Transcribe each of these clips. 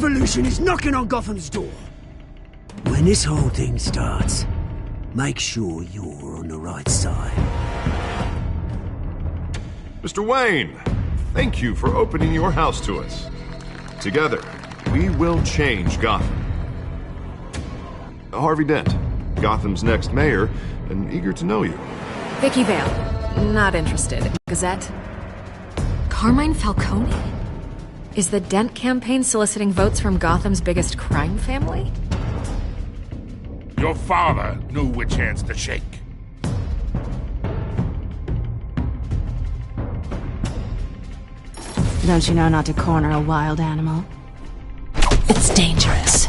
revolution is knocking on Gotham's door. When this whole thing starts, make sure you're on the right side. Mr. Wayne, thank you for opening your house to us. Together, we will change Gotham. Harvey Dent, Gotham's next mayor, and eager to know you. Vicky Vale. Not interested. Gazette? Carmine Falcone? Is the Dent campaign soliciting votes from Gotham's biggest crime family? Your father knew which hands to shake. Don't you know not to corner a wild animal? It's dangerous.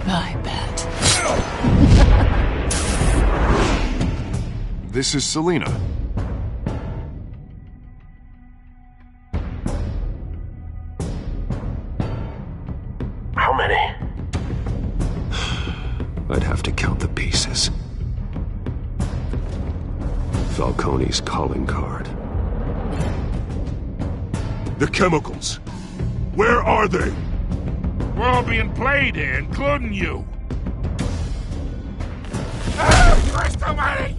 I bet. This is Selina. How many? I'd have to count the pieces. Falcone's calling card. The chemicals. Where are they? We're all being played here, including you. Christ almighty!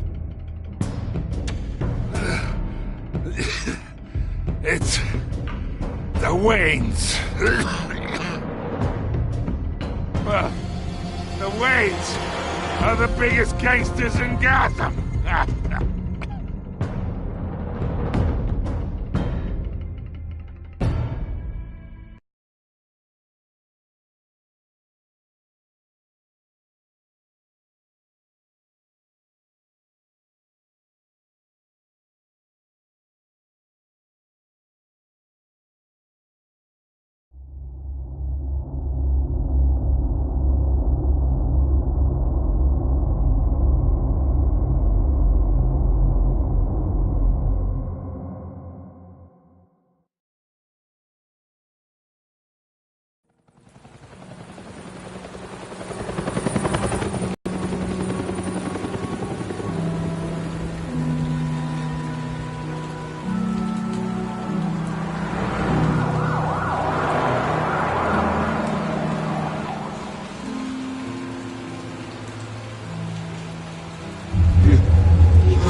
It's the Waynes. Well, the Waynes are the biggest gangsters in Gotham.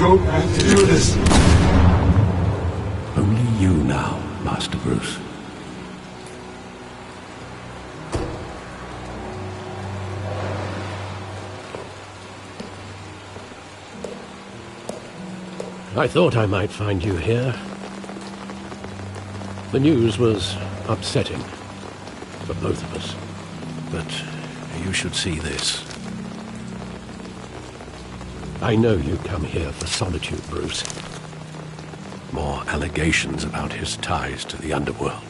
Don't have to do this. Only you now, Master Bruce. I thought I might find you here. The news was upsetting for both of us. But you should see this. I know you come here for solitude, Bruce. More allegations about his ties to the underworld.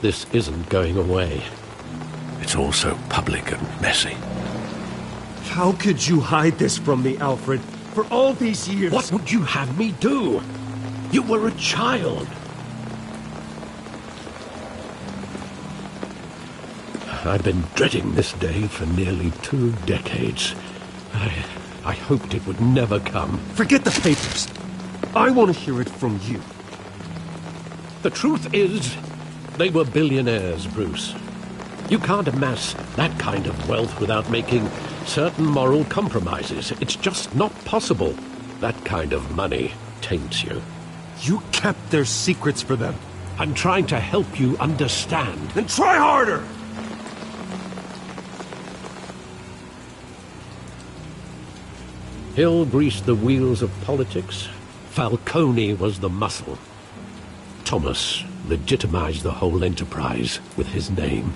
This isn't going away. It's all so public and messy. How could you hide this from me, Alfred? For all these years... What would you have me do? You were a child. I've been dreading this day for nearly 2 decades. I hoped it would never come. Forget the papers. I want to hear it from you. The truth is, they were billionaires, Bruce. You can't amass that kind of wealth without making certain moral compromises. It's just not possible. That kind of money taints you. You kept their secrets for them. I'm trying to help you understand. Then try harder! Hill greased the wheels of politics. Falcone was the muscle. Thomas legitimized the whole enterprise with his name.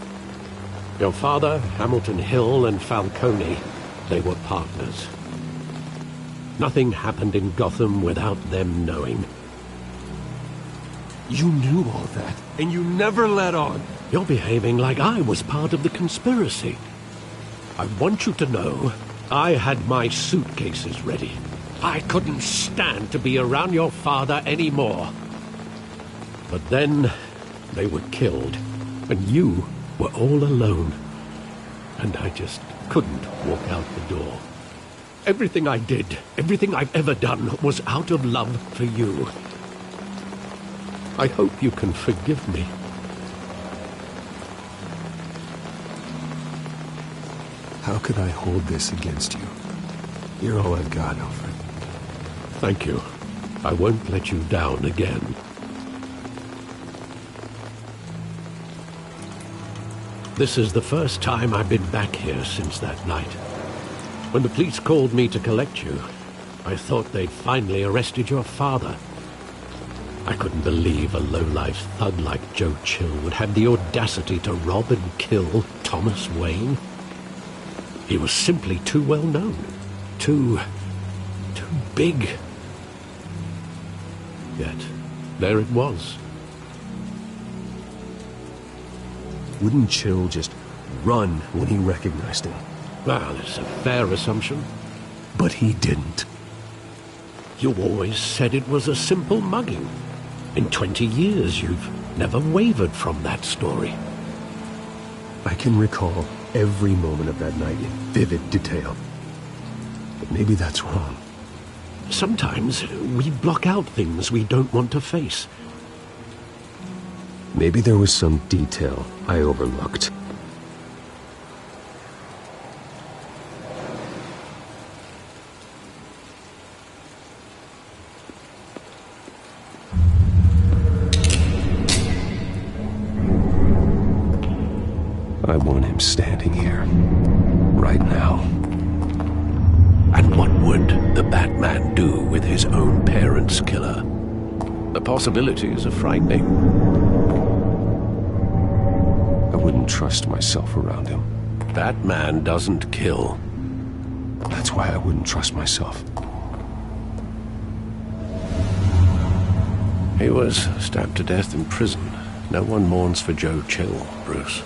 Your father, Hamilton Hill, and Falcone, they were partners. Nothing happened in Gotham without them knowing. You knew all that, and you never let on. You're behaving like I was part of the conspiracy. I want you to know I had my suitcases ready. I couldn't stand to be around your father anymore. But then they were killed, and you were all alone. And I just couldn't walk out the door. Everything I did, everything I've ever done, was out of love for you. I hope you can forgive me. How could I hold this against you? You're all I've got, Alfred. Thank you. I won't let you down again. This is the first time I've been back here since that night. When the police called me to collect you, I thought they'd finally arrested your father. I couldn't believe a low-life thug like Joe Chill would have the audacity to rob and kill Thomas Wayne. He was simply too well known. Too big. Yet, there it was. Wouldn't Chill just run when he recognized him? Well, it's a fair assumption. But he didn't. You always said it was a simple mugging. In 20 years, you've never wavered from that story. I can recall every moment of that night in vivid detail. But maybe that's wrong. Sometimes we block out things we don't want to face. Maybe there was some detail I overlooked. I want him standing here, right now. And what would the Batman do with his own parents' killer? The possibilities are frightening. I wouldn't trust myself around him. Batman doesn't kill. That's why I wouldn't trust myself. He was stabbed to death in prison. No one mourns for Joe Chill, Bruce.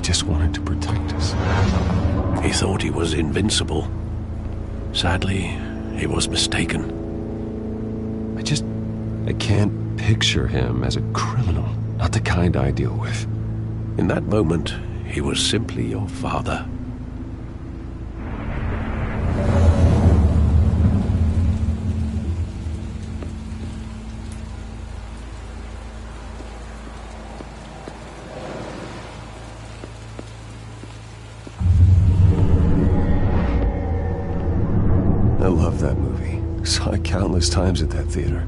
Just wanted to protect us. He thought he was invincible. Sadly, he was mistaken. I can't picture him as a criminal. Not the kind I deal with. In that moment, he was simply your father. I love that movie. Saw it countless times at that theater.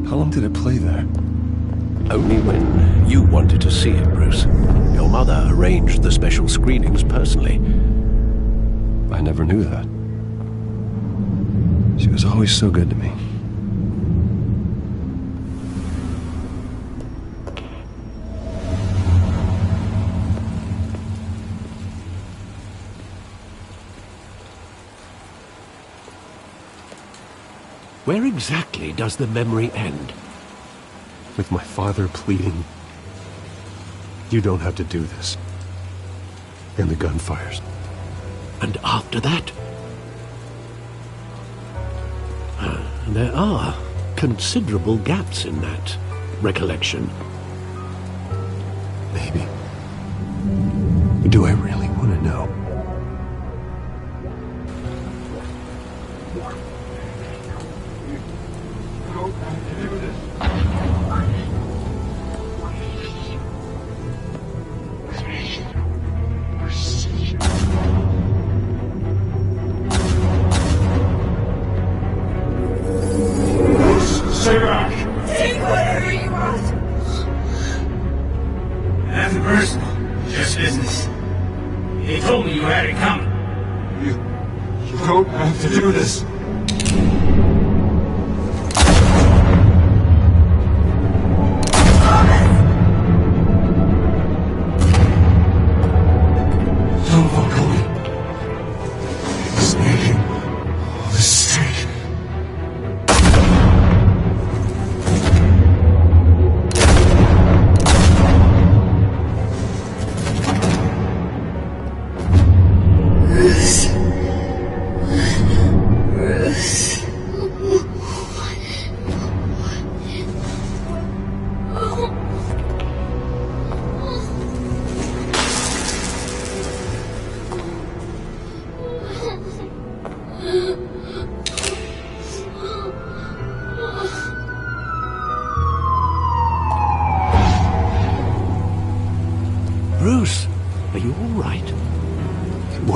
How long did it play there? Only when you wanted to see it, Bruce. Your mother arranged the special screenings personally. I never knew that. She was always so good to me. Where exactly does the memory end? With my father pleading, "You don't have to do this." And the gun fires. And after that? There are considerable gaps in that recollection. Maybe. Do I really want to know? Stay back! Take whatever you want! Nothing personal, just business. He told me you had it coming. You don't have to do this.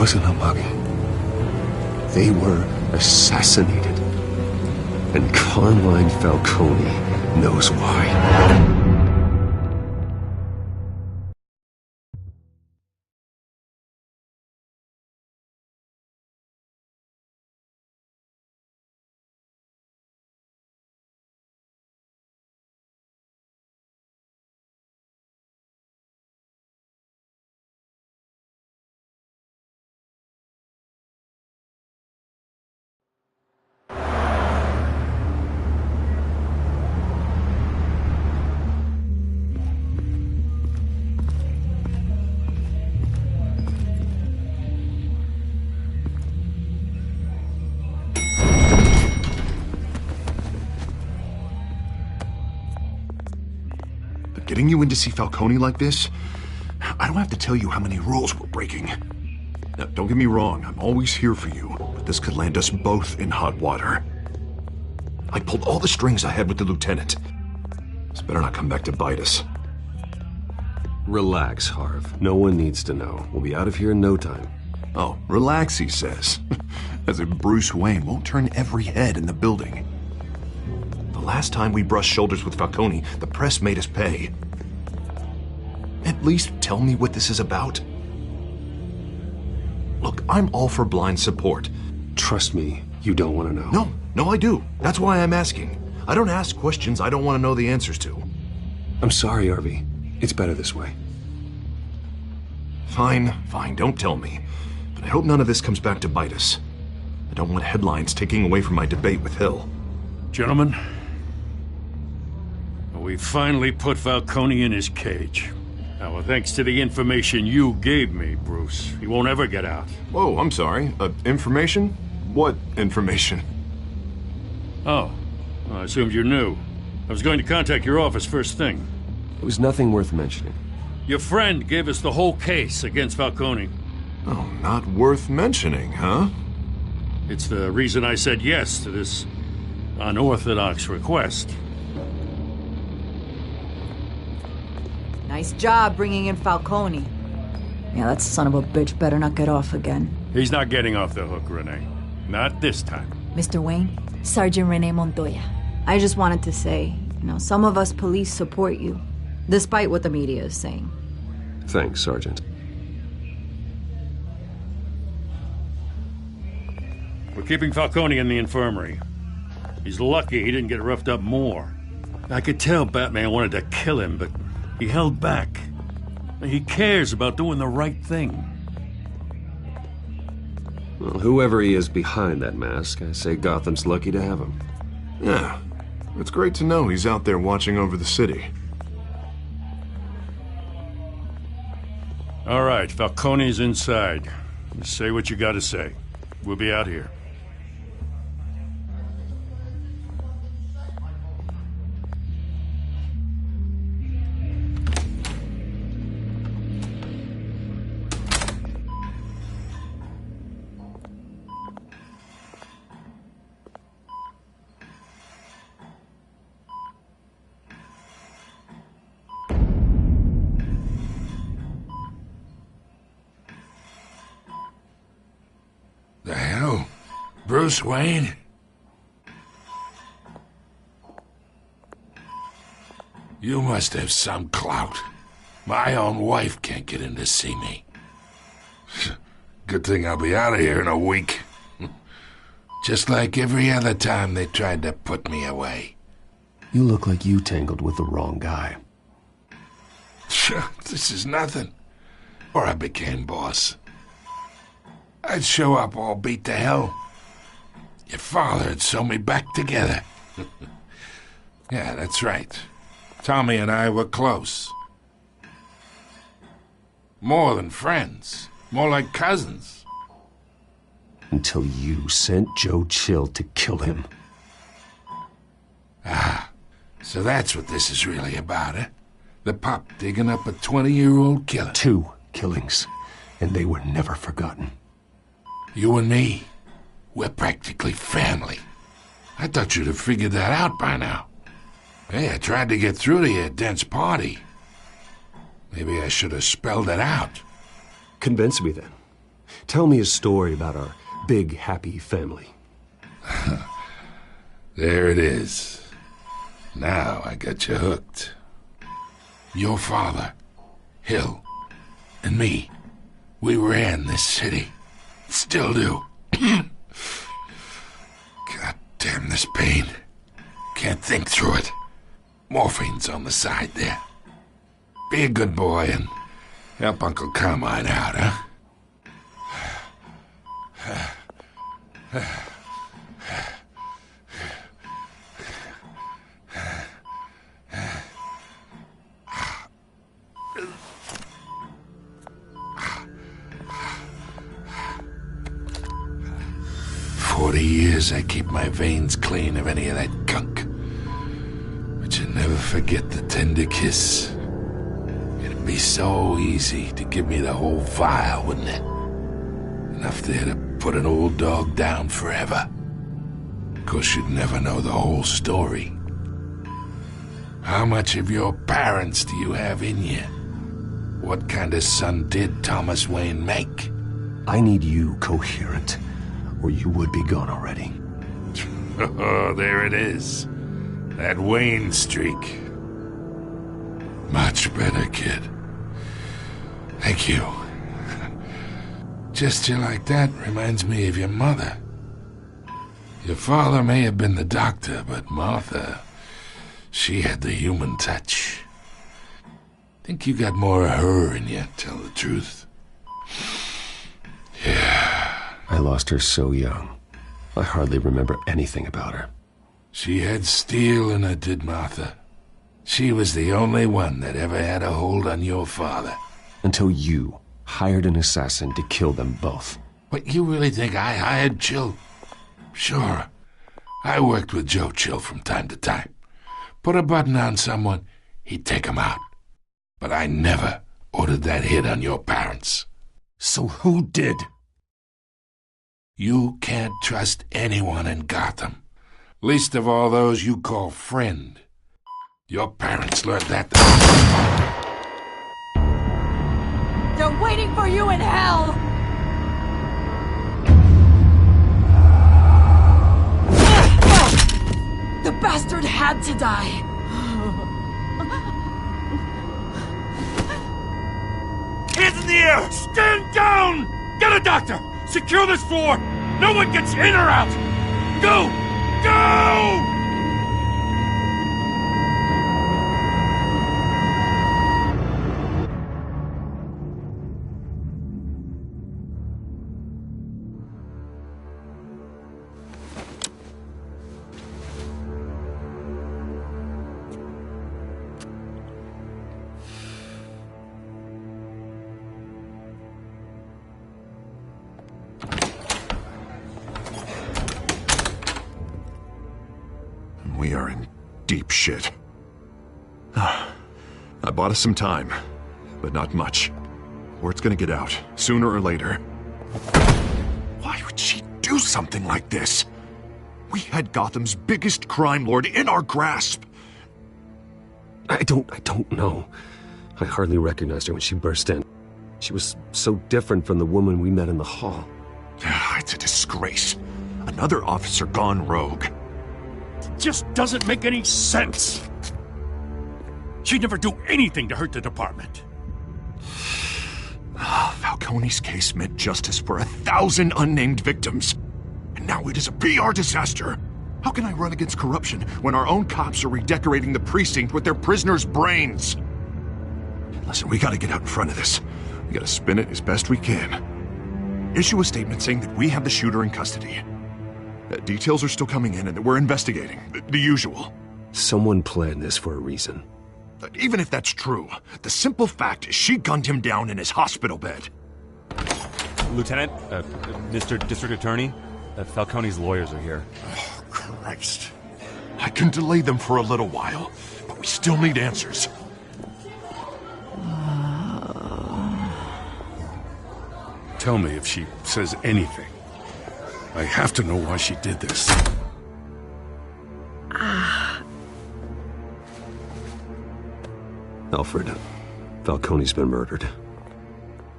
wasn't a mugging. They were assassinated. And Carmine Falcone knows why. Getting you in to see Falcone like this? I don't have to tell you how many rules we're breaking. Now, don't get me wrong, I'm always here for you, but this could land us both in hot water. I pulled all the strings I had with the lieutenant. This better not come back to bite us. Relax, Harv. No one needs to know. We'll be out of here in no time. Oh, relax, he says. As if Bruce Wayne won't turn every head in the building. The last time we brushed shoulders with Falcone, the press made us pay. At least tell me what this is about. Look, I'm all for blind support. Trust me, you don't want to know. No, I do. That's why I'm asking. I don't ask questions I don't want to know the answers to. I'm sorry, Harvey. It's better this way. Fine, don't tell me. But I hope none of this comes back to bite us. I don't want headlines taking away from my debate with Hill. Gentlemen, we finally put Falcone in his cage. Now, thanks to the information you gave me, Bruce, he won't ever get out. Whoa, I'm sorry. Information? What information? Oh, well, I assumed you knew. I was going to contact your office first thing. It was nothing worth mentioning. Your friend gave us the whole case against Falcone. Oh, not worth mentioning, huh? It's the reason I said yes to this unorthodox request. Nice job bringing in Falcone. Yeah, that son of a bitch better not get off again. He's not getting off the hook, Renee. Not this time. Mr. Wayne, Sergeant Renee Montoya. I just wanted to say, some of us police support you, despite what the media is saying. Thanks, Sergeant. We're keeping Falcone in the infirmary. He's lucky he didn't get roughed up more. I could tell Batman wanted to kill him, but he held back. He cares about doing the right thing. Well, whoever he is behind that mask, I say Gotham's lucky to have him. Yeah, it's great to know he's out there watching over the city. All right, Falcone's inside. Say what you gotta say. We'll be out here. The hell? Bruce Wayne? You must have some clout. My own wife can't get in to see me. Good thing I'll be out of here in a week. Just like every other time they tried to put me away. You look like you tangled with the wrong guy. This is nothing. Or I became boss. I'd show up all beat to hell. Your father'd sew me back together. Yeah, that's right. Tommy and I were close. More than friends. More like cousins. Until you sent Joe Chill to kill him. Ah, so that's what this is really about, eh? The pup digging up a 20-year-old killer. 2 killings, and they were never forgotten. You and me, we're practically family. I thought you'd have figured that out by now. Hey, I tried to get through to your dense party. Maybe I should have spelled it out. Convince me then. Tell me a story about our big, happy family. There it is. Now I got you hooked. Your father, Hill, and me, we ran this city. Still do. God damn this pain. Can't think through it. Morphine's on the side there. Be a good boy and help Uncle Carmine out, huh? 40 years I keep my veins clean of any of that gunk. But you never forget the tender kiss. It'd be so easy to give me the whole vial, wouldn't it? Enough there to put an old dog down forever. Of course, you'd never know the whole story. How much of your parents do you have in you? What kind of son did Thomas Wayne make? I need you coherent, or you would be gone already. Oh, there it is. That Wayne streak. Much better, kid. Thank you. Gesture like that reminds me of your mother. Your father may have been the doctor, but Martha, she had the human touch. Think you got more of her in you, tell the truth. Yeah. I lost her so young. I hardly remember anything about her. She had steel in her, did Martha. She was the only one that ever had a hold on your father. Until you hired an assassin to kill them both. What, you really think I hired Chill? Sure. I worked with Joe Chill from time to time. Put a button on someone, he'd take him out. But I never ordered that hit on your parents. So who did? You can't trust anyone in Gotham. Least of all those you call friend. Your parents learned that. They're waiting for you in hell! The bastard had to die. Hands in the air! Stand down! Get a doctor! Secure this floor! No one gets in or out! Go! Go! We are in deep shit. I bought us some time, but not much. Word's gonna get out, sooner or later. Why would she do something like this? We had Gotham's biggest crime lord in our grasp. I don't know. I hardly recognized her when she burst in. She was so different from the woman we met in the hall. It's a disgrace. Another officer gone rogue. Just doesn't make any sense. She'd never do anything to hurt the department. Falcone's case meant justice for 1,000 unnamed victims. And now it is a PR disaster. How can I run against corruption when our own cops are redecorating the precinct with their prisoners' brains? Listen, we gotta get out in front of this. We gotta spin it as best we can. Issue a statement saying that we have the shooter in custody. Details are still coming in and that we're investigating. The usual. Someone planned this for a reason. Even if that's true, the simple fact is she gunned him down in his hospital bed. Lieutenant, Mr. District Attorney, Falcone's lawyers are here. Oh, Christ. I can delay them for a little while, but we still need answers. Tell me if she says anything. I have to know why she did this. Alfred, Falcone's been murdered.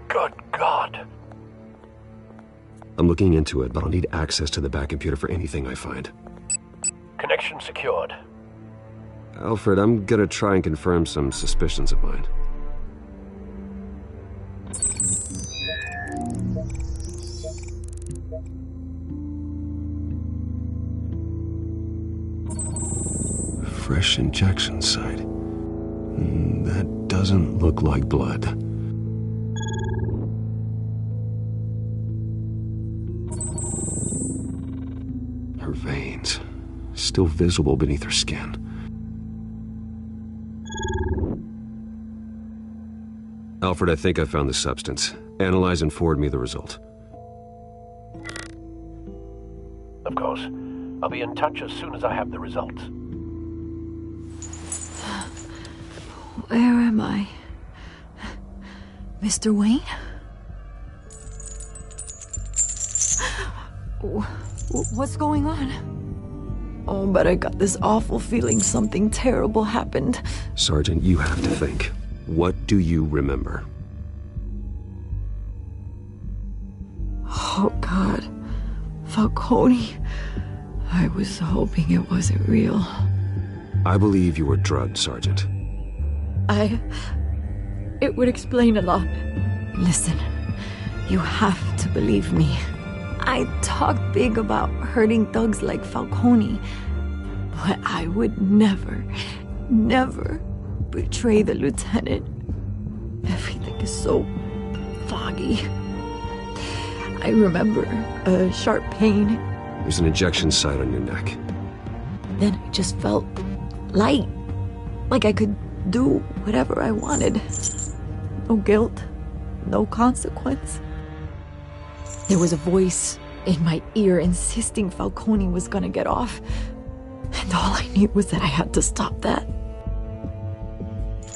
Good God. I'm looking into it, but I'll need access to the back computer for anything I find. Connection secured. Alfred, I'm gonna try and confirm some suspicions of mine. Fresh injection site. That doesn't look like blood. Her veins, still visible beneath her skin. Alfred, I think I found the substance. Analyze and forward me the result. Of course. I'll be in touch as soon as I have the results. Where am I? Mr. Wayne? What's going on? Oh, but I got this awful feeling something terrible happened. Sergeant, you have to think. What do you remember? Oh, God. Falcone. I was hoping it wasn't real. I believe you were drugged, Sergeant. It would explain a lot. Listen, you have to believe me. I talk big about hurting thugs like Falcone, but I would never betray the lieutenant. Everything is so foggy. I remember a sharp pain. There's an injection site on your neck. Then I just felt light, like I could do whatever I wanted. No guilt, no consequence. There was a voice in my ear insisting Falcone was gonna get off, and all I knew was that I had to stop that.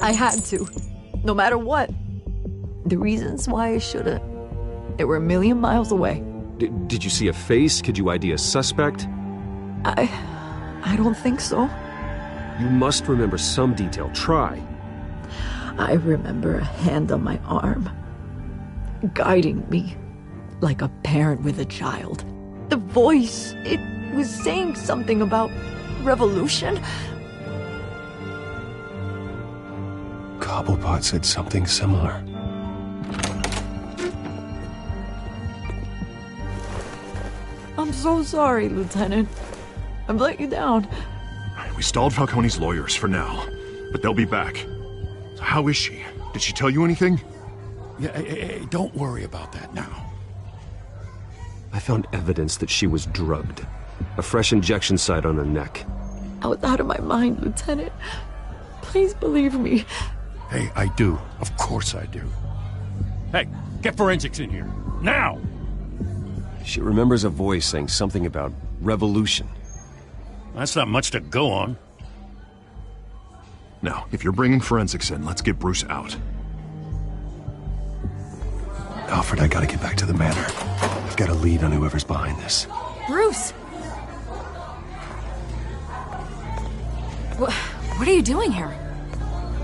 I had to, no matter what. The reasons why I shouldn't, they were a million miles away. Did you see a face? Could you ID a suspect? I don't think so. You must remember some detail. Try. I remember a hand on my arm, guiding me like a parent with a child. The voice, it was saying something about revolution. Cobblepot said something similar. I'm so sorry, Lieutenant. I've let you down. We stalled Falcone's lawyers for now, but they'll be back. So how is she? Did she tell you anything? Yeah, hey, don't worry about that now. I found evidence that she was drugged. A fresh injection site on her neck. I was out of my mind, Lieutenant. Please believe me. Hey, I do. Of course I do. Hey, get forensics in here. Now! She remembers a voice saying something about revolution. That's not much to go on. Now, if you're bringing forensics in, let's get Bruce out. Alfred, I gotta get back to the manor. I've got a lead on whoever's behind this. Bruce! What are you doing here?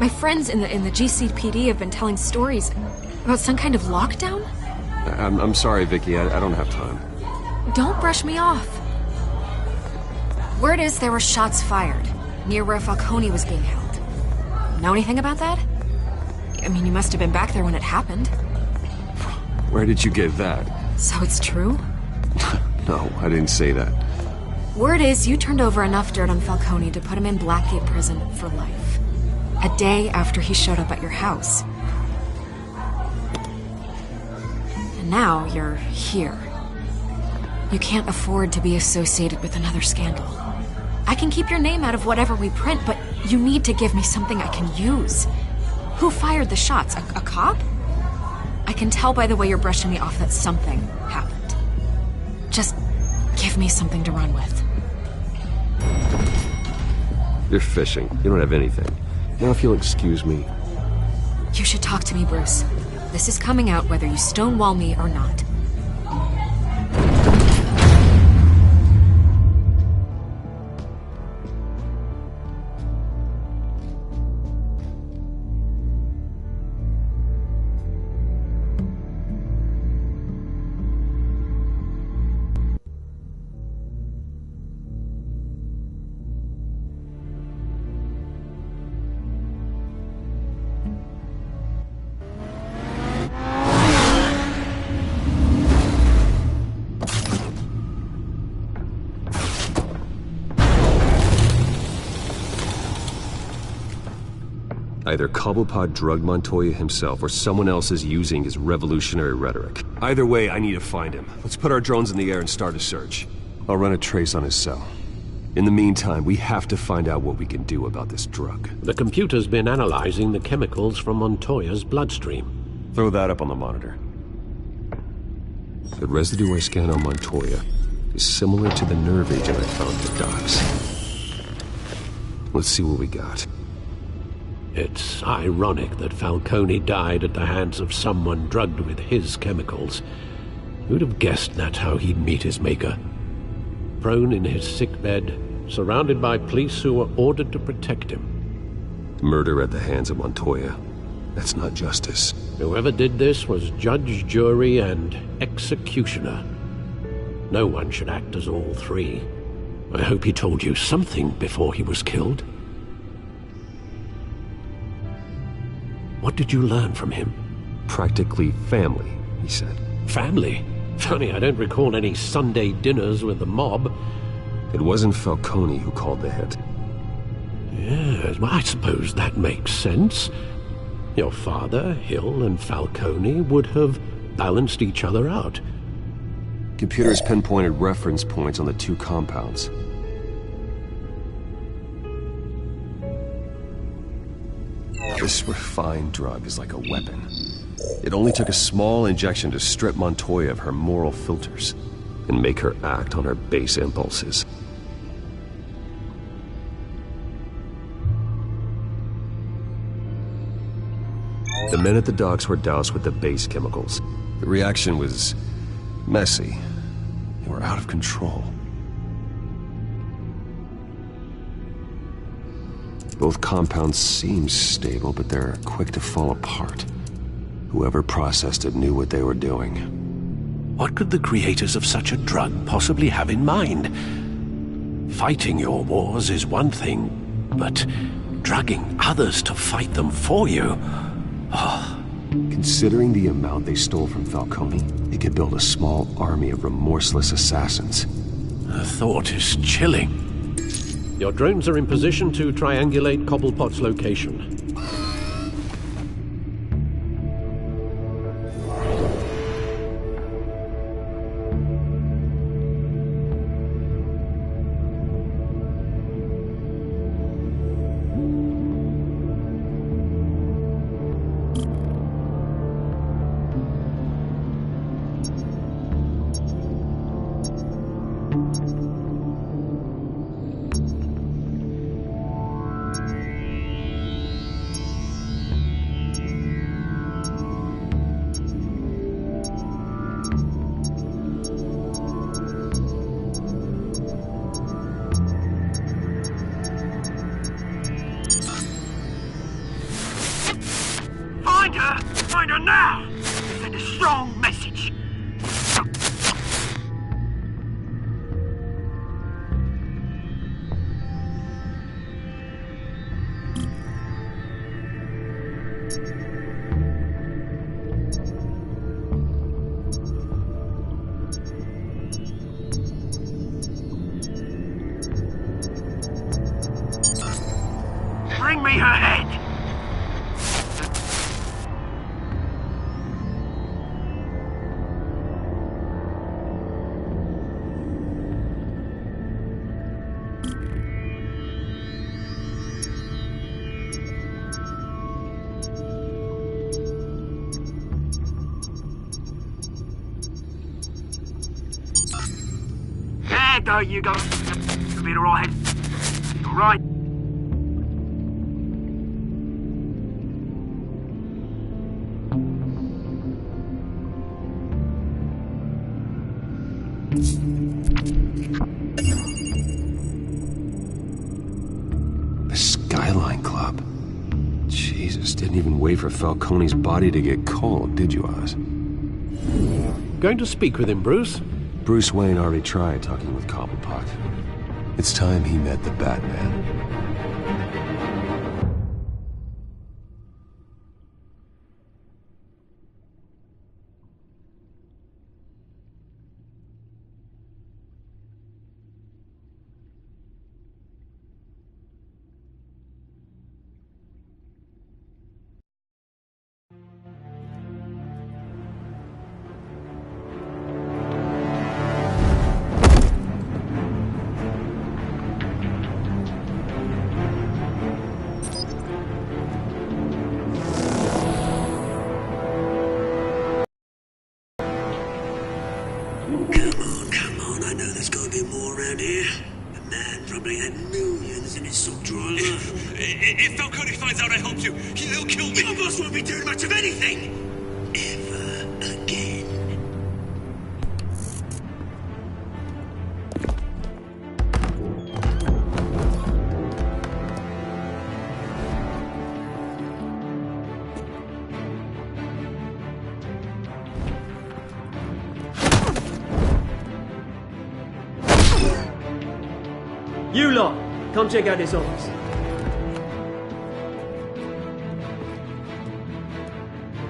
My friends in the GCPD have been telling stories about some kind of lockdown? I'm sorry, Vicky. I don't have time. Don't brush me off. Word is there were shots fired near where Falcone was being held. Know anything about that? I mean, you must have been back there when it happened. Where did you get that? So it's true? No, I didn't say that. Word is you turned over enough dirt on Falcone to put him in Blackgate Prison for life. A day after he showed up at your house. And now you're here. You can't afford to be associated with another scandal. I can keep your name out of whatever we print, but you need to give me something I can use. Who fired the shots? A cop? I can tell by the way you're brushing me off that something happened. Just give me something to run with. You're fishing. You don't have anything. Now, if you'll excuse me. You should talk to me, Bruce. This is coming out whether you stonewall me or not. Either Cobblepot drugged Montoya himself, or someone else is using his revolutionary rhetoric. Either way, I need to find him. Let's put our drones in the air and start a search. I'll run a trace on his cell. In the meantime, we have to find out what we can do about this drug. The computer's been analyzing the chemicals from Montoya's bloodstream. Throw that up on the monitor. The residue I scan on Montoya is similar to the nerve agent I found at the docks. Let's see what we got. It's ironic that Falcone died at the hands of someone drugged with his chemicals. Who'd have guessed that's how he'd meet his maker? Prone in his sickbed, surrounded by police who were ordered to protect him. Murder at the hands of Montoya. That's not justice. Whoever did this was judge, jury, and executioner. No one should act as all three. I hope he told you something before he was killed. What did you learn from him? Practically family, he said. Family? Funny, I don't recall any Sunday dinners with the mob. It wasn't Falcone who called the hit. Yes, well, I suppose that makes sense. Your father, Hill, and Falcone would have balanced each other out. Computers pinpointed reference points on the two compounds. This refined drug is like a weapon. It only took a small injection to strip Montoya of her moral filters and make her act on her base impulses. The men at the docks were doused with the base chemicals. The reaction was messy. They were out of control. Both compounds seem stable, but they're quick to fall apart. Whoever processed it knew what they were doing. What could the creators of such a drug possibly have in mind? Fighting your wars is one thing, but drugging others to fight them for you? Oh. Considering the amount they stole from Falcone, they could build a small army of remorseless assassins. The thought is chilling. Your drones are in position to triangulate Cobblepot's location. Find her now! Send a strong message. Bring me her head! There you go. You'll be alright. Alright. The Skyline Club. Jesus, didn't even wait for Falcone's body to get cold, did you, Oz? Going to speak with him, Bruce? Bruce Wayne already tried talking with Cobblepot. It's time he met the Batman. probably had millions in his sock drawer. If Falcone finds out I helped you, he'll kill me. Your boss won't be doing much of anything. Ever again. You lot, come check out this office.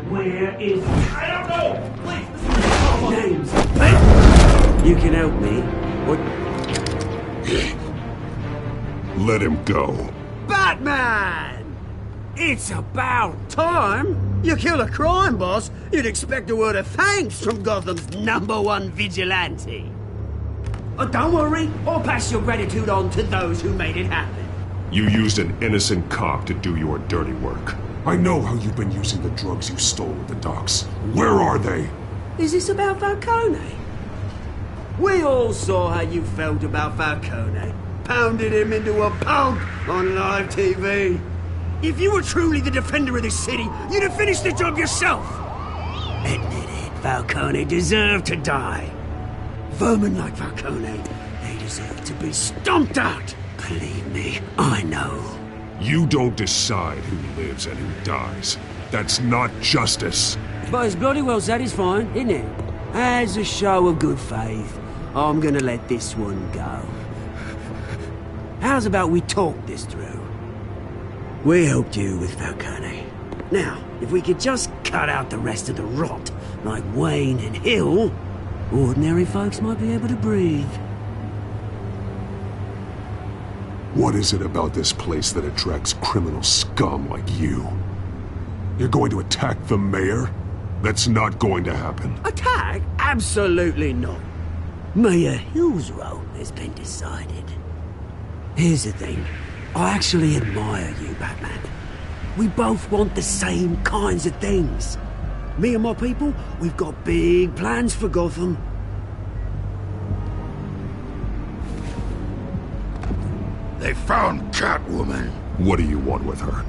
Where is he? I don't know. Please. Names. Hey, you can help me. What? Let him go. Batman! It's about time. You kill a crime boss, you'd expect a word of thanks from Gotham's #1 vigilante. Oh, don't worry, I'll pass your gratitude on to those who made it happen. You used an innocent cop to do your dirty work. I know how you've been using the drugs you stole at the docks. Where are they? Is this about Falcone? We all saw how you felt about Falcone. Pounded him into a pulp on live TV. If you were truly the defender of this city, you'd have finished the job yourself. Admit it, Falcone deserved to die. Vermin like Falcone, they deserve to be stomped out. Believe me, I know. You don't decide who lives and who dies. That's not justice. But it's bloody well satisfying, isn't it? As a show of good faith, I'm gonna let this one go. How's about we talk this through? We helped you with Falcone. Now, if we could just cut out the rest of the rot, like Wayne and Hill, ordinary folks might be able to breathe. What is it about this place that attracts criminal scum like you? You're going to attack the mayor? That's not going to happen. Attack? Absolutely not. Mayor Hill's role has been decided. Here's the thing. I actually admire you, Batman. We both want the same kinds of things. Me and my people, we've got big plans for Gotham. They found Catwoman. What do you want with her?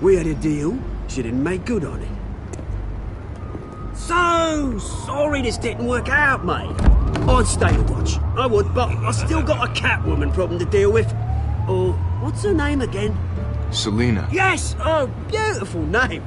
We had a deal. She didn't make good on it. So sorry this didn't work out, mate. I'd stay to watch. I would, but I still got a Catwoman problem to deal with. Or, what's her name again? Selina. Yes! Oh, beautiful name.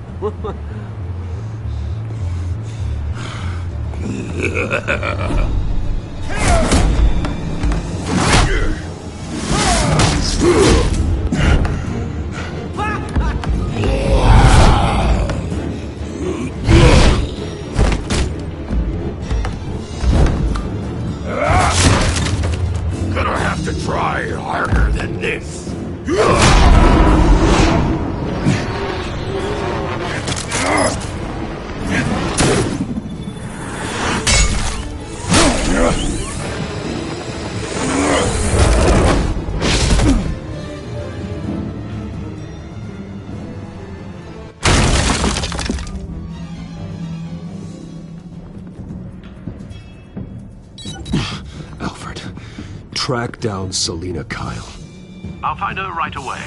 Gonna have to try harder than this. Alfred, track down Selina Kyle. I'll find her right away.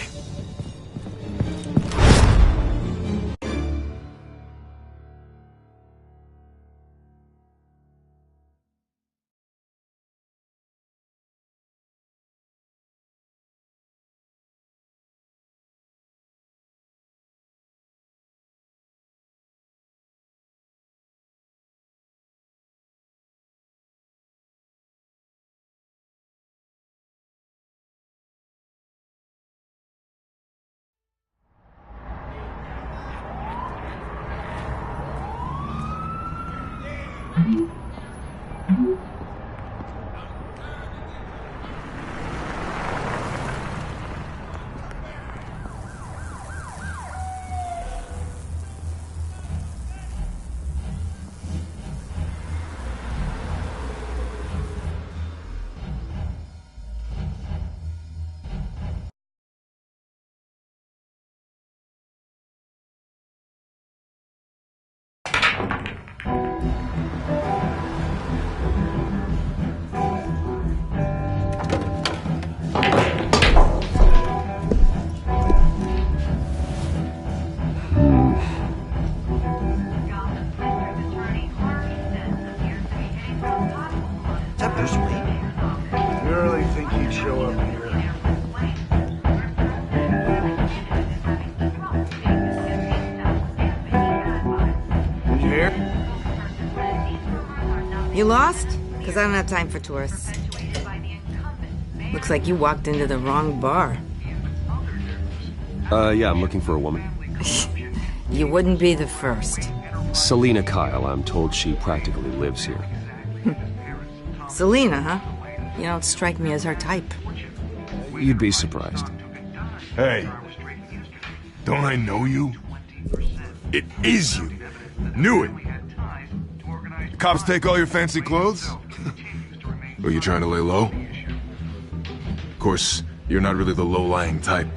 You lost? Because I don't have time for tourists. Looks like you walked into the wrong bar. Yeah, I'm looking for a woman. You wouldn't be the first. Selina Kyle, I'm told she practically lives here. Selina, huh? You don't strike me as her type. You'd be surprised. Hey, don't I know you? It is you. Knew it. The cops take all your fancy clothes? Or you trying to lay low? Of course, you're not really the low-lying type.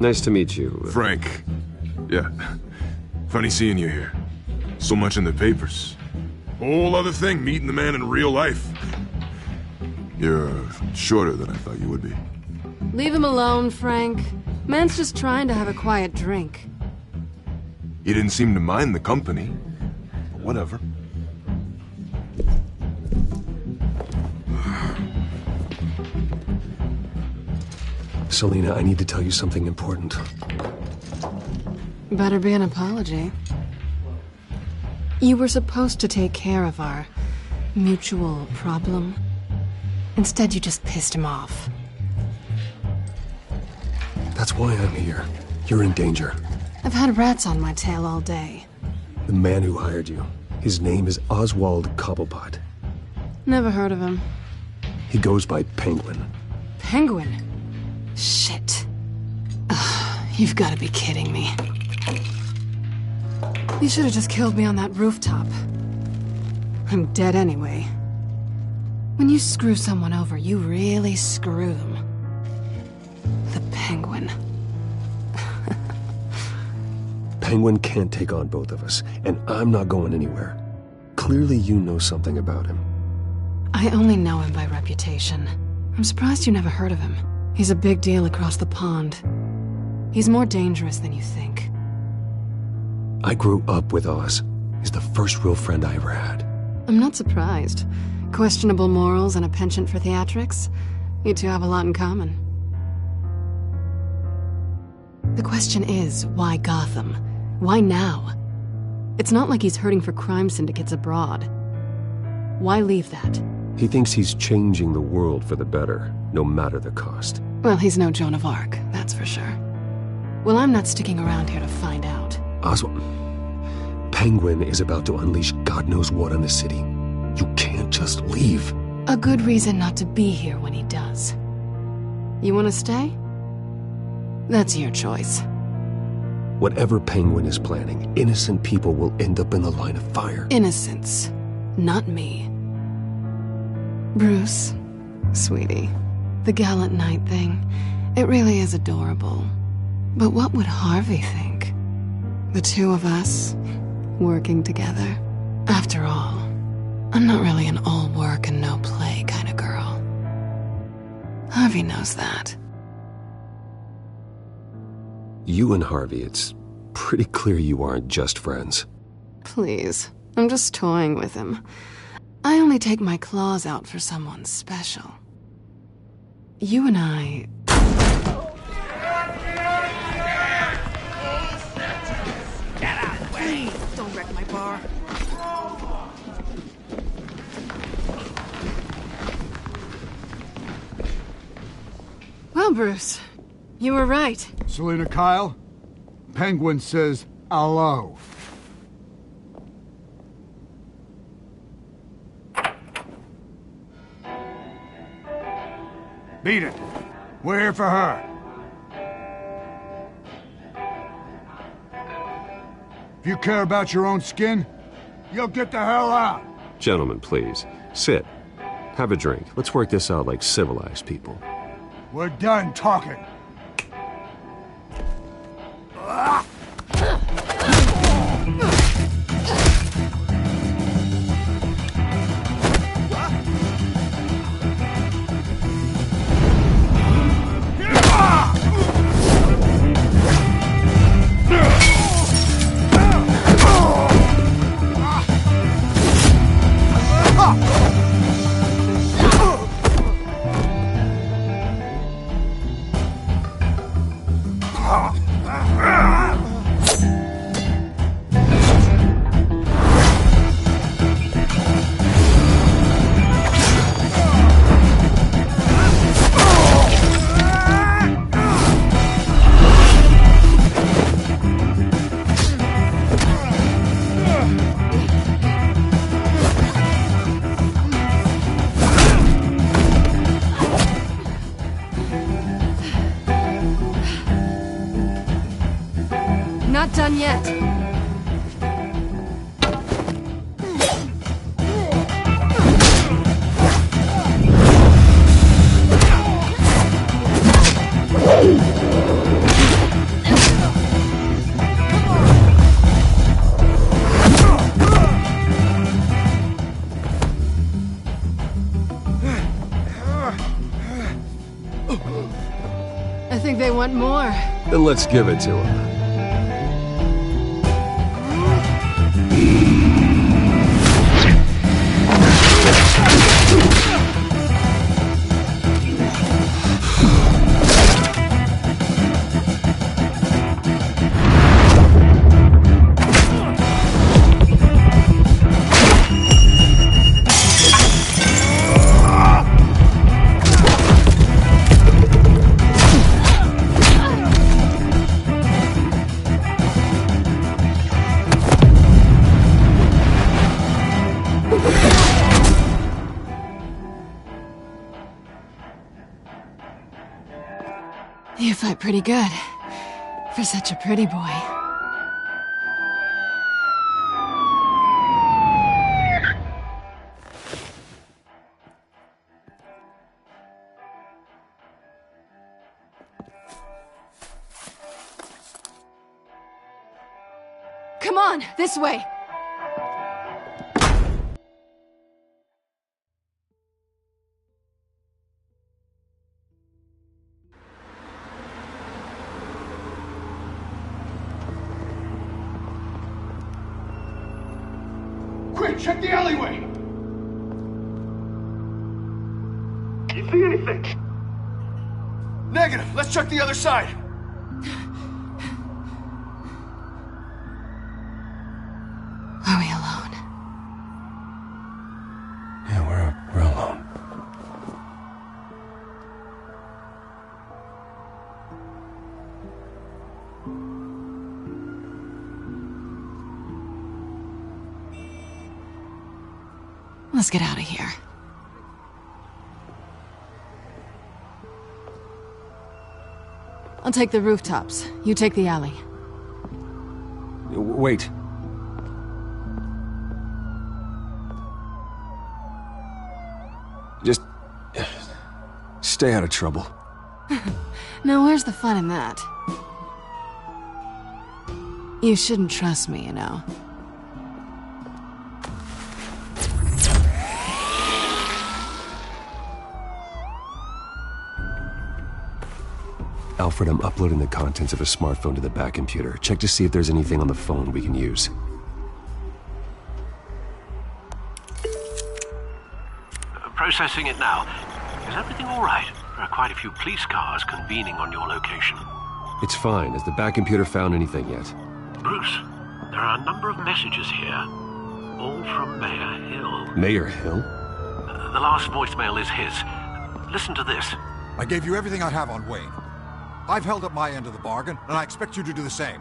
Nice to meet you. Frank. Yeah. Funny seeing you here. So much in the papers. Whole other thing, meeting the man in real life. You're shorter than I thought you would be. Leave him alone, Frank. Man's just trying to have a quiet drink. You didn't seem to mind the company. But whatever. Selina, I need to tell you something important. Better be an apology. You were supposed to take care of our mutual problem. Instead, you just pissed him off. That's why I'm here. You're in danger. I've had rats on my tail all day. The man who hired you, his name is Oswald Cobblepot. Never heard of him. He goes by Penguin. Penguin? Shit. Ugh, you've got to be kidding me. You should have just killed me on that rooftop. I'm dead anyway. When you screw someone over, you really screw them. The Penguin. Penguin can't take on both of us, and I'm not going anywhere. Clearly you know something about him. I only know him by reputation. I'm surprised you never heard of him. He's a big deal across the pond. He's more dangerous than you think. I grew up with Oz. He's the first real friend I ever had. I'm not surprised. Questionable morals and a penchant for theatrics. You two have a lot in common. The question is, why Gotham? Why now? It's not like he's hurting for crime syndicates abroad. Why leave that? He thinks he's changing the world for the better, no matter the cost. Well, he's no Joan of Arc, that's for sure. Well, I'm not sticking around here to find out. Oswald, Penguin is about to unleash God knows what on the city. You can't just leave. A good reason not to be here when he does. You want to stay? That's your choice. Whatever Penguin is planning, innocent people will end up in the line of fire. Innocence, not me. Bruce, sweetie, the gallant knight thing, it really is adorable. But what would Harvey think? The two of us, working together. After all, I'm not really an all work and no play kind of girl. Harvey knows that. You and Harvey, it's pretty clear you aren't just friends. Please, I'm just toying with him. I only take my claws out for someone special. You and I... Get out of the way! Don't wreck my bar. Well, Bruce, you were right. Selina Kyle, Penguin says hello. Beat it. We're here for her. If you care about your own skin, you'll get the hell out. Gentlemen, please, sit. Have a drink. Let's work this out like civilized people. We're done talking. not done yet. I think they want more. Then let's give it to them. You fight pretty good. For such a pretty boy. Come on, this way! Quick, check the alleyway! You see anything? Negative. Let's check the other side. Are we alone? Yeah, we're alone. Let's get out of here. I'll take the rooftops. You take the alley. Wait. Just stay out of trouble. Now, where's the fun in that? You shouldn't trust me, you know. Alfred, I'm uploading the contents of a smartphone to the back computer. Check to see if there's anything on the phone we can use. Processing it now. Is everything all right? There are quite a few police cars convening on your location. It's fine. Has the back computer found anything yet? Bruce, there are a number of messages here. All from Mayor Hill. Mayor Hill? The last voicemail is his. Listen to this. I gave you everything I have on Wayne. I've held up my end of the bargain, and I expect you to do the same.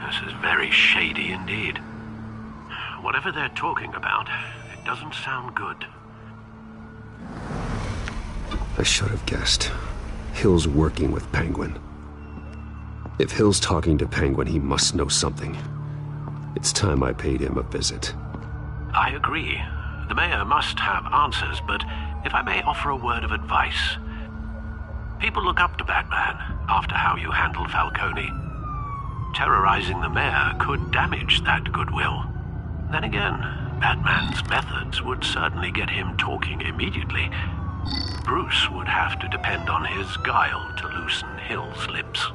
This is very shady indeed. Whatever they're talking about, it doesn't sound good. I should have guessed. Hill's working with Penguin. If Hill's talking to Penguin, he must know something. It's time I paid him a visit. I agree. The mayor must have answers, but if I may offer a word of advice. People look up to Batman after how you handled Falcone. Terrorizing the mayor could damage that goodwill. Then again, Batman's methods would certainly get him talking immediately. Bruce would have to depend on his guile to loosen Hill's lips.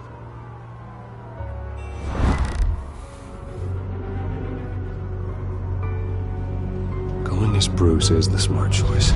Going as Bruce is the smart choice.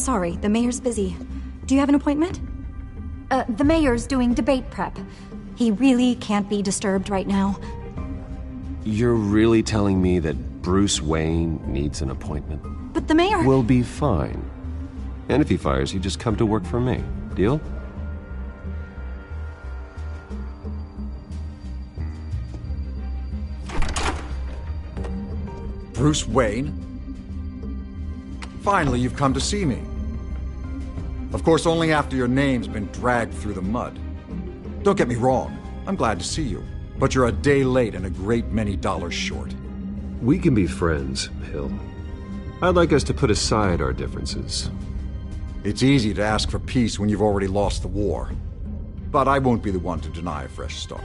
sorry. The mayor's busy. Do you have an appointment? The mayor's doing debate prep. He really can't be disturbed right now. You're really telling me that Bruce Wayne needs an appointment? But the mayor... We'll be fine. And if he fires you, just come to work for me. Deal? Bruce Wayne? Finally, you've come to see me. Of course, only after your name's been dragged through the mud. Don't get me wrong, I'm glad to see you. But you're a day late and a great many dollars short. We can be friends, Hill. I'd like us to put aside our differences. It's easy to ask for peace when you've already lost the war. But I won't be the one to deny a fresh start.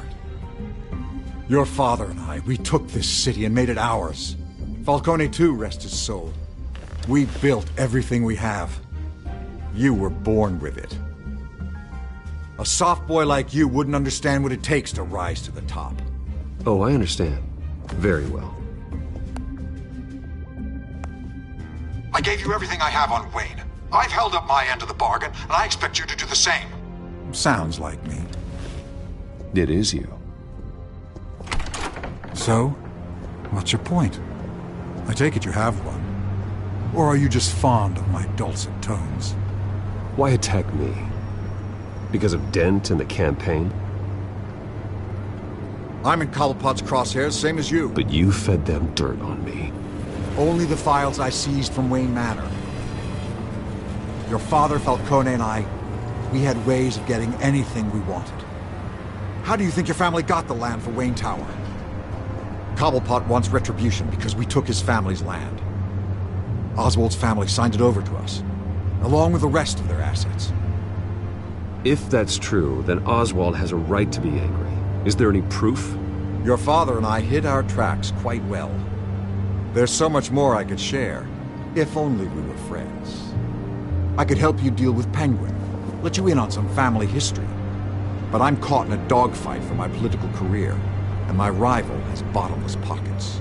Your father and I, we took this city and made it ours. Falcone too, rest his soul. We built everything we have. You were born with it. A soft boy like you wouldn't understand what it takes to rise to the top. Oh, I understand. Very well. I gave you everything I have on Wayne. I've held up my end of the bargain, and I expect you to do the same. Sounds like me. It is you. So, what's your point? I take it you have one. Or are you just fond of my dulcet tones? Why attack me? Because of Dent and the campaign? I'm in Cobblepot's crosshairs, same as you. But you fed them dirt on me. Only the files I seized from Wayne Manor. Your father, Falcone, and I, we had ways of getting anything we wanted. How do you think your family got the land for Wayne Tower? Cobblepot wants retribution because we took his family's land. Oswald's family signed it over to us, along with the rest of their assets. If that's true, then Oswald has a right to be angry. Is there any proof? Your father and I hid our tracks quite well. There's so much more I could share, if only we were friends. I could help you deal with Penguin, let you in on some family history. But I'm caught in a dogfight for my political career, and my rival has bottomless pockets.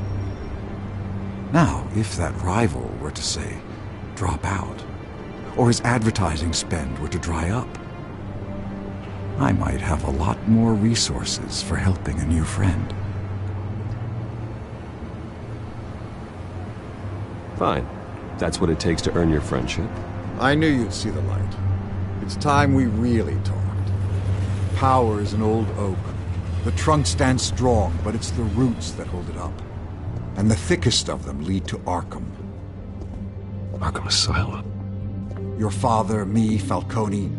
Now, if that rival were to, say, drop out, or his advertising spend were to dry up, I might have a lot more resources for helping a new friend. Fine. That's what it takes to earn your friendship. I knew you'd see the light. It's time we really talked. Power is an old oak. The trunk stands strong, but it's the roots that hold it up. And the thickest of them lead to Arkham. Arkham Asylum? Your father, me, Falcone,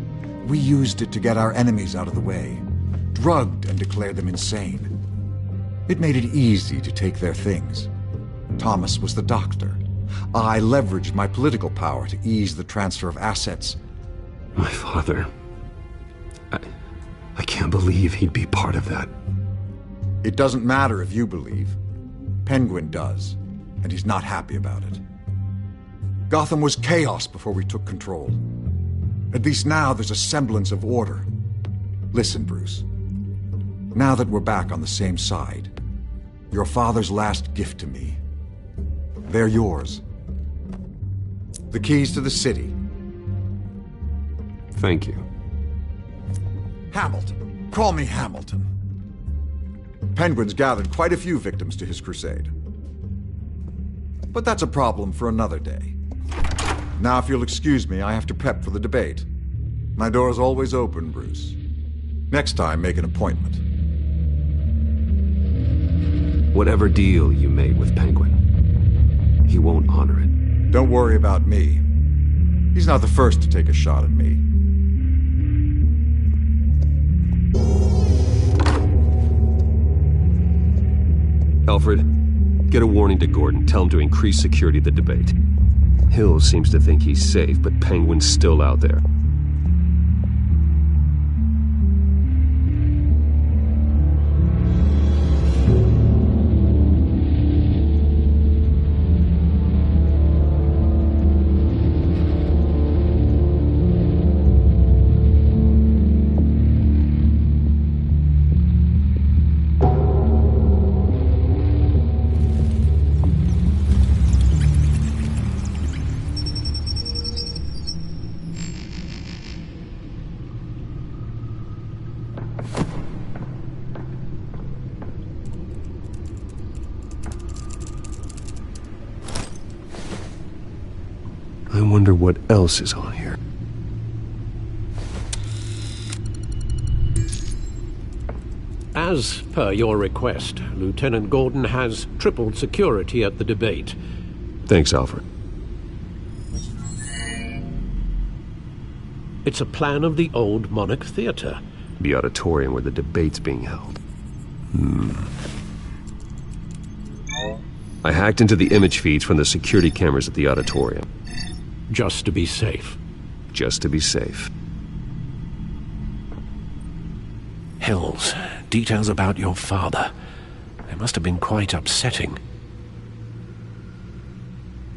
we used it to get our enemies out of the way. Drugged and declared them insane. It made it easy to take their things. Thomas was the doctor. I leveraged my political power to ease the transfer of assets. My father... I can't believe he'd be part of that. It doesn't matter if you believe. Penguin does, and he's not happy about it. Gotham was chaos before we took control. At least now there's a semblance of order. Listen, Bruce. Now that we're back on the same side, your father's last gift to me, they're yours. The keys to the city. Thank you. Hamilton. Call me Hamilton. Penguin's gathered quite a few victims to his crusade. But that's a problem for another day. Now, if you'll excuse me, I have to prep for the debate. My door is always open, Bruce. Next time, make an appointment. Whatever deal you made with Penguin, he won't honor it. Don't worry about me. He's not the first to take a shot at me. Alfred, get a warning to Gordon. Tell him to increase security at the debate. Hill seems to think he's safe, but Penguin's still out there. I wonder what else is on here. As per your request, Lieutenant Gordon has tripled security at the debate. Thanks, Alfred. It's a plan of the old Monarch Theater. The auditorium where the debate's being held. I hacked into the image feeds from the security cameras at the auditorium. Just to be safe. Just to be safe. Hills, details about your father. They must have been quite upsetting.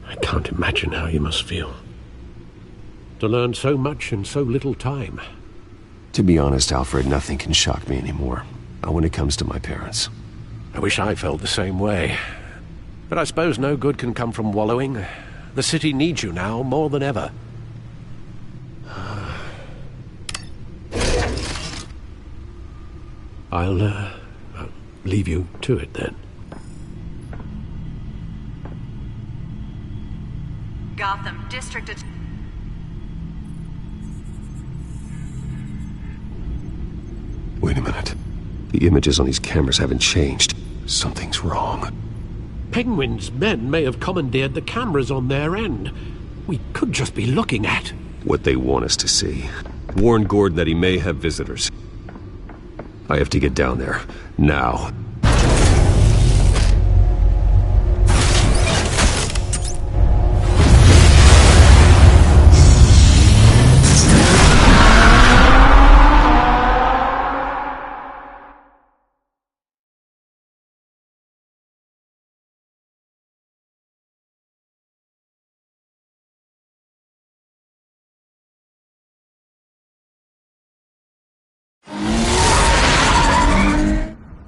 I can't imagine how you must feel. To learn so much in so little time. To be honest, Alfred, nothing can shock me anymore. Not when it comes to my parents. I wish I felt the same way. But I suppose no good can come from wallowing. The city needs you now more than ever. I'll leave you to it then. Gotham District Attorney. Wait a minute. The images on these cameras haven't changed. Something's wrong. Penguin's men may have commandeered the cameras on their end. We could just be looking at what they want us to see. Warn Gordon that he may have visitors. I have to get down there. Now.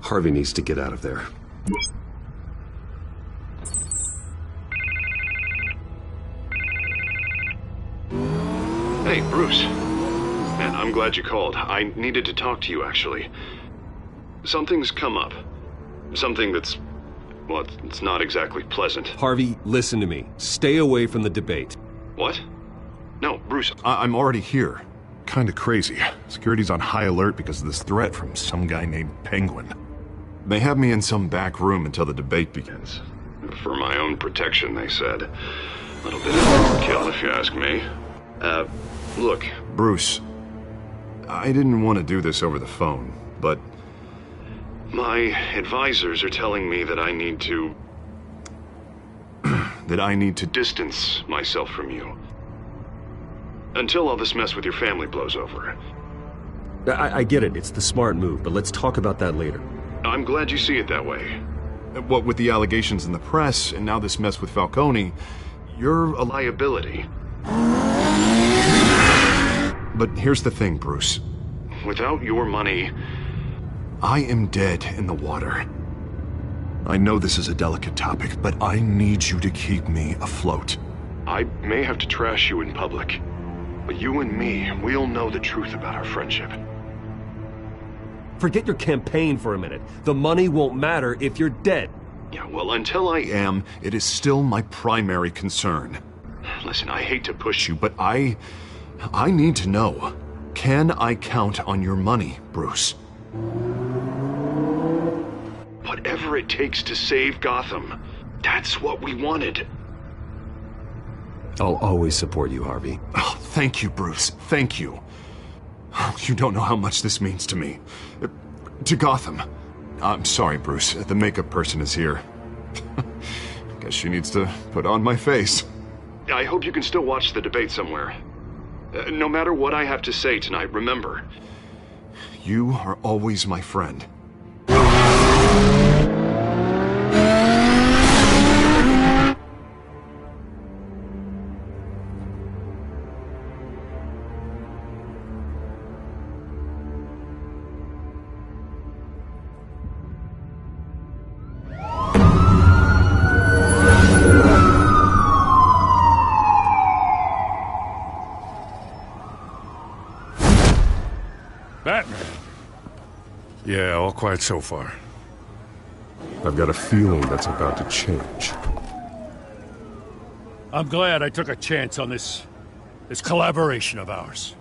Harvey needs to get out of there. Hey, Bruce. Man, I'm glad you called. I needed to talk to you, actually. Something's come up. Something that's... well, it's not exactly pleasant. Harvey, listen to me. Stay away from the debate. What? No, Bruce. I'm already here. Kinda crazy. Security's on high alert because of this threat from some guy named Penguin. They have me in some back room until the debate begins. For my own protection, they said. A little bit of overkill, if you ask me. Look, Bruce, I didn't want to do this over the phone, but my advisors are telling me that I need to... that I need to distance myself from you. Until all this mess with your family blows over. I get it. It's the smart move, but let's talk about that later. I'm glad you see it that way. What with the allegations in the press, and now this mess with Falcone, you're a liability. But here's the thing, Bruce. Without your money, I am dead in the water. I know this is a delicate topic, but I need you to keep me afloat. I may have to trash you in public, but you and me, we'll know the truth about our friendship. Forget your campaign for a minute. The money won't matter if you're dead. Yeah, well, until I am, it is still my primary concern. Listen, I hate to push you, but I need to know. Can I count on your money, Bruce? Whatever it takes to save Gotham, that's what we wanted. I'll always support you, Harvey. Oh, thank you, Bruce. Thank you. You don't know how much this means to me. To Gotham. I'm sorry, Bruce. The makeup person is here. Guess she needs to put on my face. I hope you can still watch the debate somewhere. No matter what I have to say tonight, remember, you are always my friend. Batman. Yeah, all quiet so far. I've got a feeling that's about to change. I'm glad I took a chance on this collaboration of ours.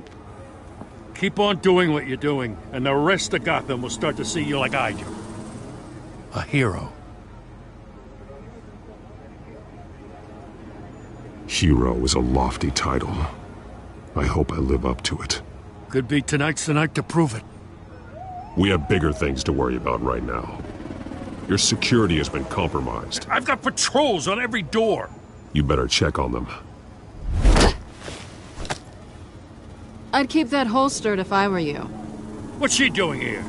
Keep on doing what you're doing, and the rest of Gotham will start to see you like I do. A hero. Hero is a lofty title. I hope I live up to it. Could be tonight's the night to prove it. We have bigger things to worry about right now. Your security has been compromised. I've got patrols on every door. You better check on them. I'd keep that holstered if I were you. What's she doing here?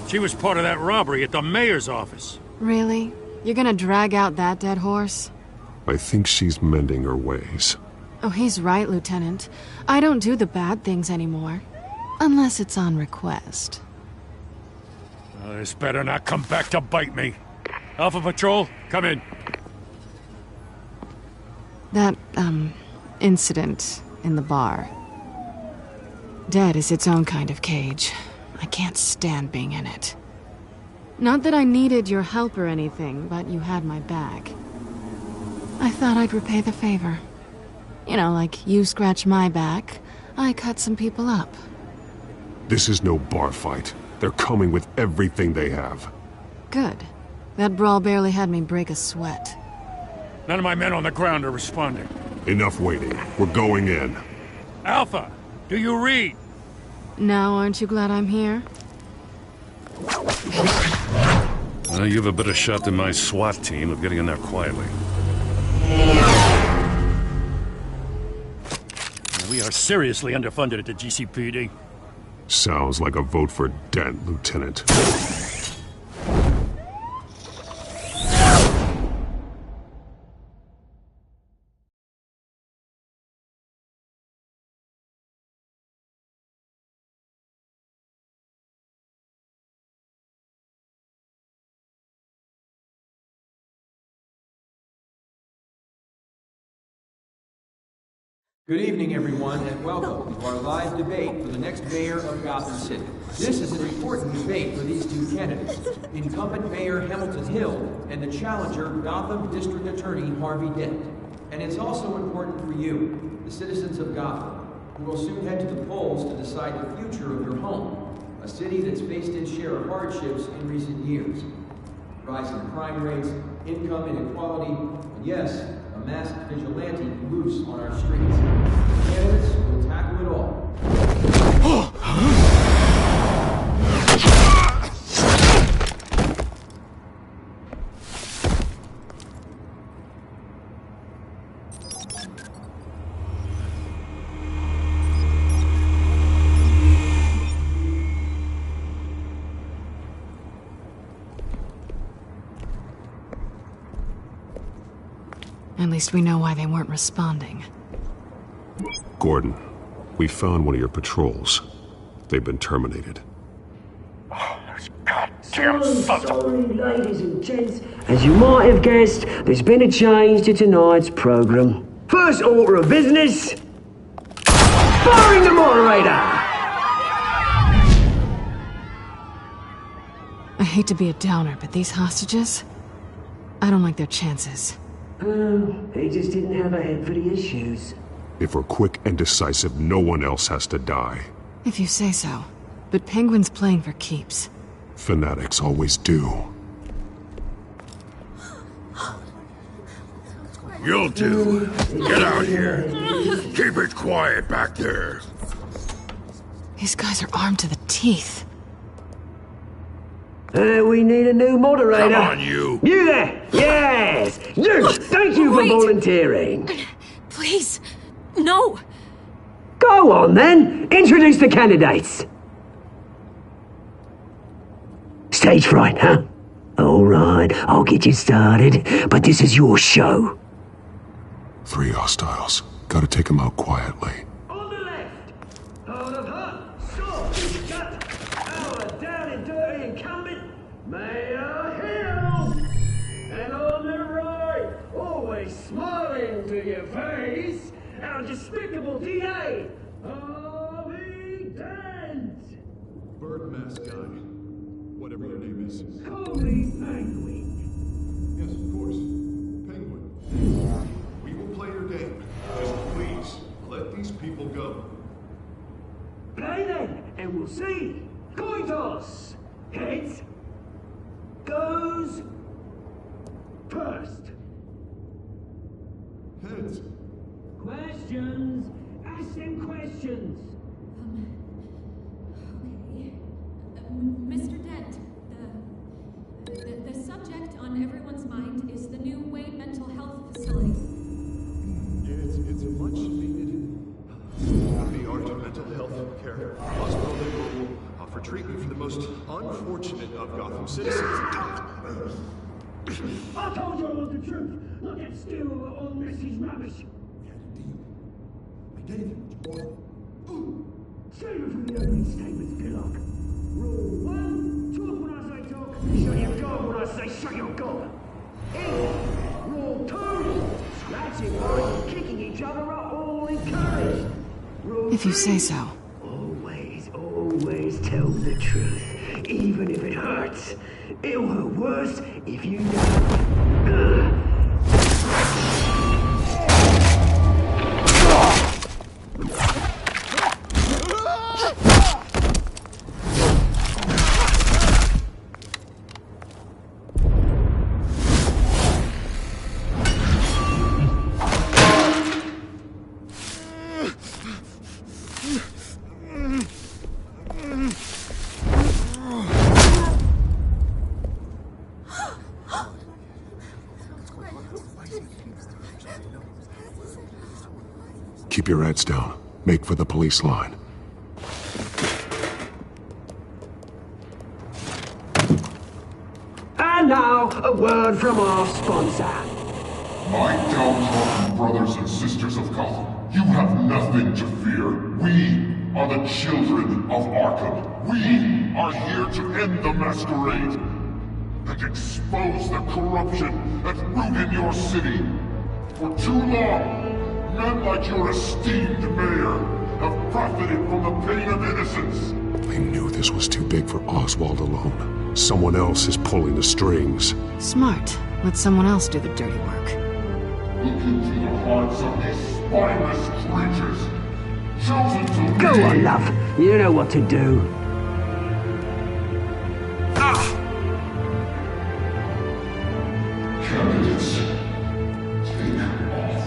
She was part of that robbery at the mayor's office. Really? You're gonna drag out that dead horse? I think she's mending her ways. Oh, he's right, Lieutenant. I don't do the bad things anymore. Unless it's on request. This better not come back to bite me. Alpha Patrol, come in. That, incident in the bar. Dead is its own kind of cage. I can't stand being in it. Not that I needed your help or anything, but you had my back. I thought I'd repay the favor. You know, like you scratch my back, I cut some people up. This is no bar fight. They're coming with everything they have. Good. That brawl barely had me break a sweat. None of my men on the ground are responding. Enough waiting. We're going in. Alpha, do you read? Now, aren't you glad I'm here? You have a better shot than my SWAT team of getting in there quietly. We are seriously underfunded at the GCPD. Sounds like a vote for Dent, Lieutenant. Good evening, everyone, and welcome to our live debate for the next mayor of Gotham City. This is an important debate for these two candidates, incumbent Mayor Hamilton Hill and the challenger, Gotham District Attorney Harvey Dent. And it's also important for you, the citizens of Gotham, who will soon head to the polls to decide the future of your home, a city that's faced its share of hardships in recent years. Rising crime rates, income inequality, and yes, a masked vigilante loose on our streets. The candidates will tackle it all. At least we know why they weren't responding. Gordon, we found one of your patrols. They've been terminated. Oh, those goddamn sorry, ladies and gents. As you might have guessed, there's been a change to tonight's program. First order of business, firing the moderator! I hate to be a downer, but these hostages, I don't like their chances. He just didn't have a head for the issues. If we're quick and decisive, no one else has to die. If you say so. But Penguin's playing for keeps. Fanatics always do. You'll do. Get out here. Keep it quiet back there. These guys are armed to the teeth. We need a new moderator. Come on, you. You there! Yes! You! Thank you for volunteering. Please, no. Go on, then. Introduce the candidates. Stage fright, huh? All right, I'll get you started, but this is your show. 3 hostiles. Gotta take them out quietly. On the left, hard of heart, sword, gut, our down and dirty incumbent, Mayor Hill. And on the right, always smiling to your face, our despicable DA, Harvey Dent. Bird mask guy. Whatever your name is. Call me Penguin. Yes, of course. Penguin. We will play your game. see. Coin toss. Heads goes first. Heads. Questions. Ask them questions. Mr. Dent, the subject on everyone's mind is the new Wayne Mental Health Facility. It's a much needed state-of-the-art mental health care hospital that will offer treatment for the most unfortunate of Gotham citizens. I told you I want the truth, not that still on Mrs. Rubbish. I gave you what you wanted. Save it for the opening statements, Pillock. Rule 1, talk when I say talk, shut your gob when I say shut your gob. Rule 2, scratching, biting, kicking each other are all encouraged. Rule If you 3, say so. always tell the truth, even if it hurts. It'll hurt worse if you know. Keep your heads down. Make for the police line. And now, a word from our sponsor. My downtrodden brothers and sisters of Gotham, you have nothing to fear. We are the children of Arkham. We are here to end the masquerade and expose the corruption that rooted your city. For too long, men like your esteemed mayor have profited from the pain of innocence. I knew this was too big for Oswald alone. Someone else is pulling the strings. Smart. Let someone else do the dirty work. Look into the hearts of these spineless creatures, chosen to Go on, love. You know what to do. Candidates, take off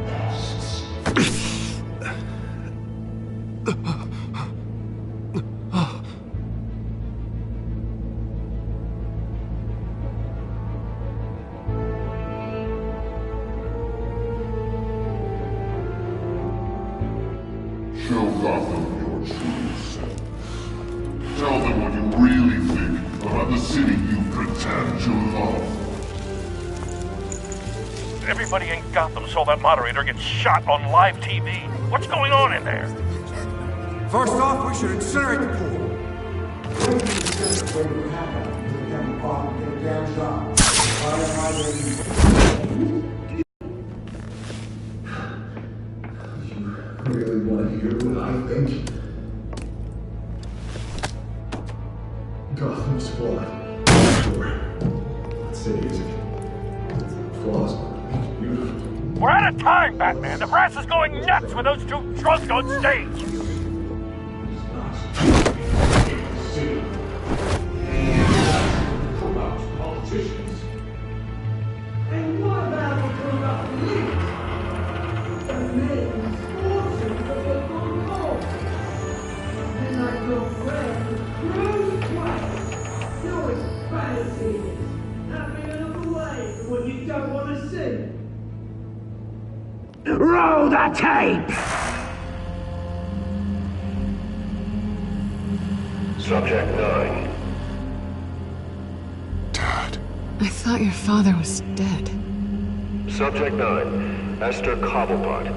masks. Show Gotham your true self. Tell them what you really think about the city you pretend to love. Everybody in Gotham saw that moderator get shot on live TV. What's going on in there? First off, we should incinerate the pool. Really want to hear what I think? Gotham Squad. That city is flaws, but it's beautiful. We're out of time, Batman. The brass is going nuts with those two drunks on stage. Corrupt politicians. And what about the corrupt leaders? The men fortune for the good cause. And like your friend, Bruce Wayne, doing fantasies, having another way for what you don't want to see. Roll the tape! Subject 9. I thought your father was dead. Subject 9, Esther Cobblepot.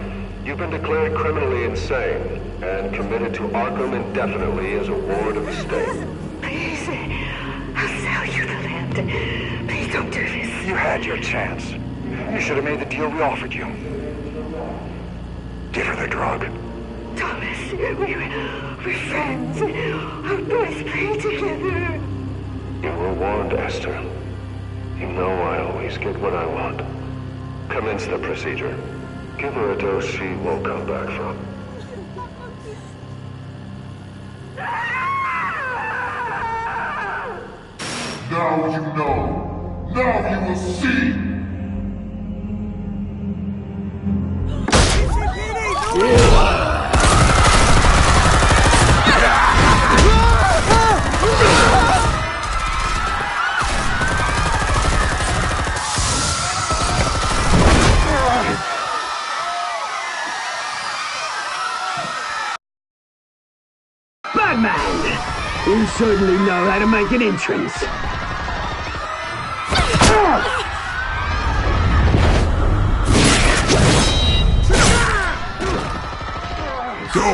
You've been declared criminally insane and committed to Arkham indefinitely as a ward of the state. Please, I'll sell you the land. Please don't do this. You had your chance. You should have made the deal we offered you. Give her the drug. Thomas, we're friends. Our boys play together. You were warned, Esther. You know I always get what I want. Commence the procedure. Give her a dose she won't come back from. Now you know. Now you will see. Batman! You certainly know how to make an entrance. Go!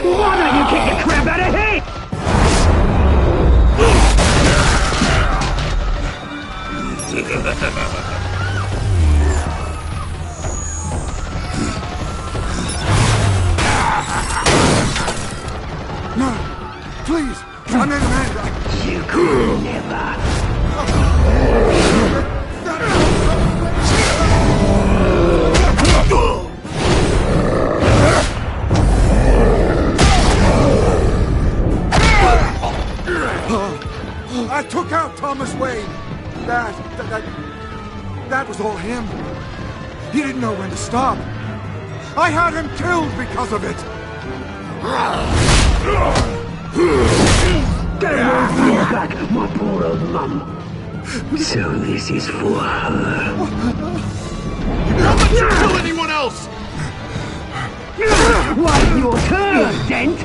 Why don't you kick the crap out of him? No, please, I'm in hand. You could never. I took out Thomas Wayne. That was all him. He didn't know when to stop. I had him killed because of it. Get your back, my poor old mum. So this is for her. Don't let you kill anyone else! Wait your turn, Dent!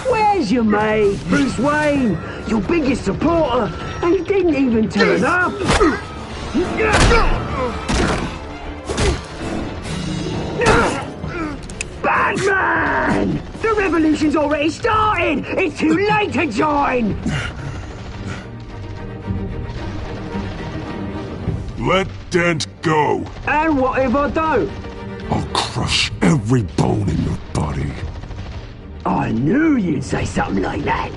Where's your mate, Bruce Wayne? Your biggest supporter, and he didn't even turn up! Batman! The revolution's already started! It's too late to join! Let Dent go. And what if I don't? I'll crush every bone in your body. I knew you'd say something like that.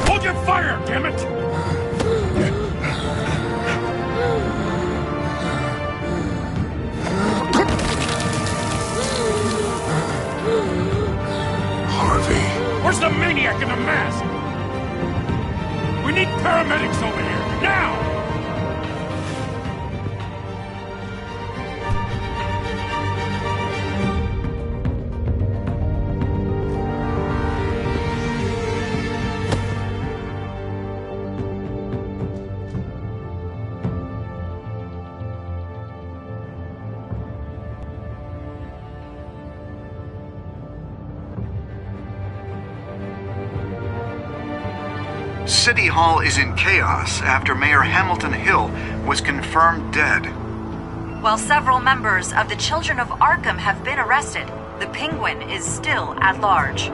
Hold your fire, damn it! Where's the maniac in the mask? We need paramedics over here, now! City Hall is in chaos after Mayor Hamilton Hill was confirmed dead. While several members of the Children of Arkham have been arrested, the Penguin is still at large.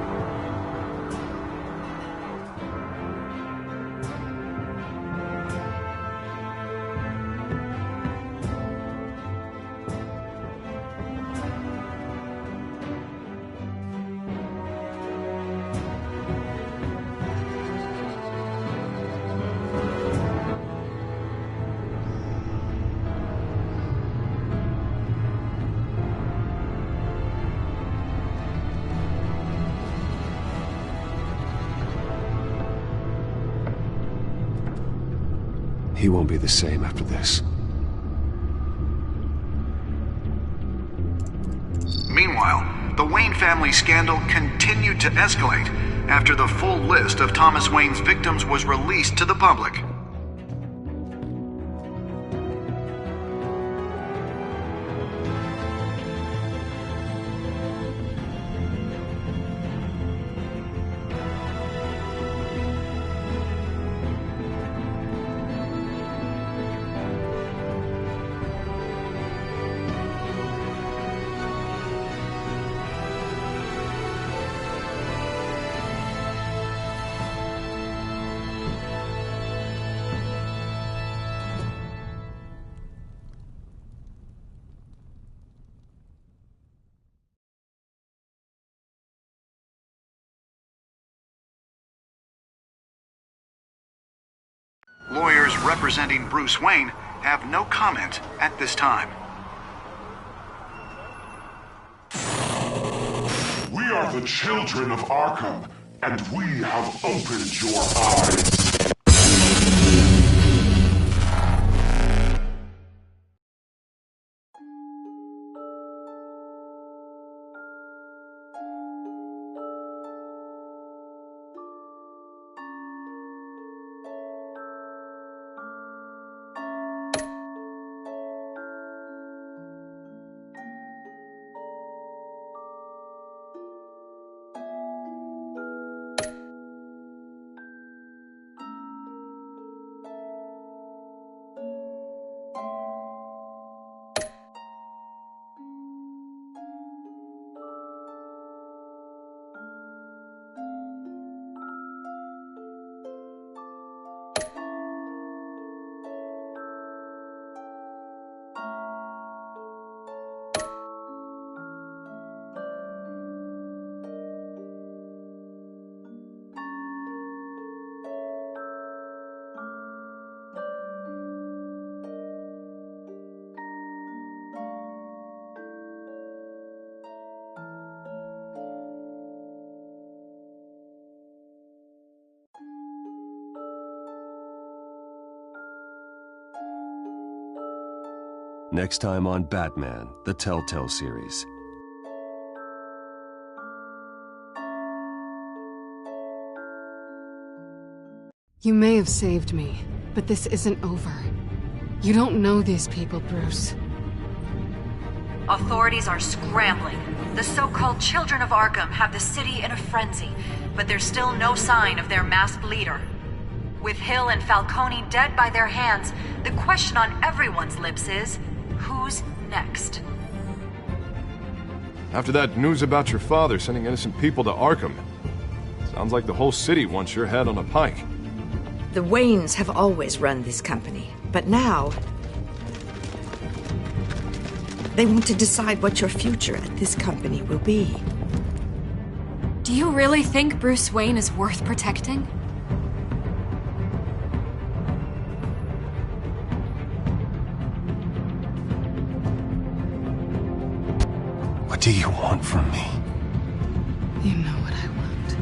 He won't be the same after this. Meanwhile, the Wayne family scandal continued to escalate after the full list of Thomas Wayne's victims was released to the public. Lawyers representing Bruce Wayne have no comment at this time. We are the children of Arkham, and we have opened your eyes. Next time on Batman, the Telltale series. You may have saved me, but this isn't over. You don't know these people, Bruce. Authorities are scrambling. The so-called Children of Arkham have the city in a frenzy, but there's still no sign of their masked leader. With Hill and Falcone dead by their hands, the question on everyone's lips is, who's next? After that news about your father sending innocent people to Arkham, sounds like the whole city wants your head on a pike. The Waynes have always run this company, but now they want to decide what your future at this company will be. Do you really think Bruce Wayne is worth protecting? What do you want from me? You know what I want.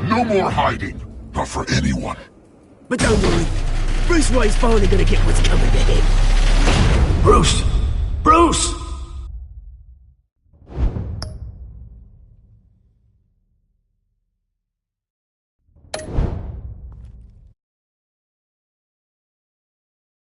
No more hiding, not for anyone. But don't worry, Bruce Wayne's finally gonna get what's coming to him. Bruce! Bruce!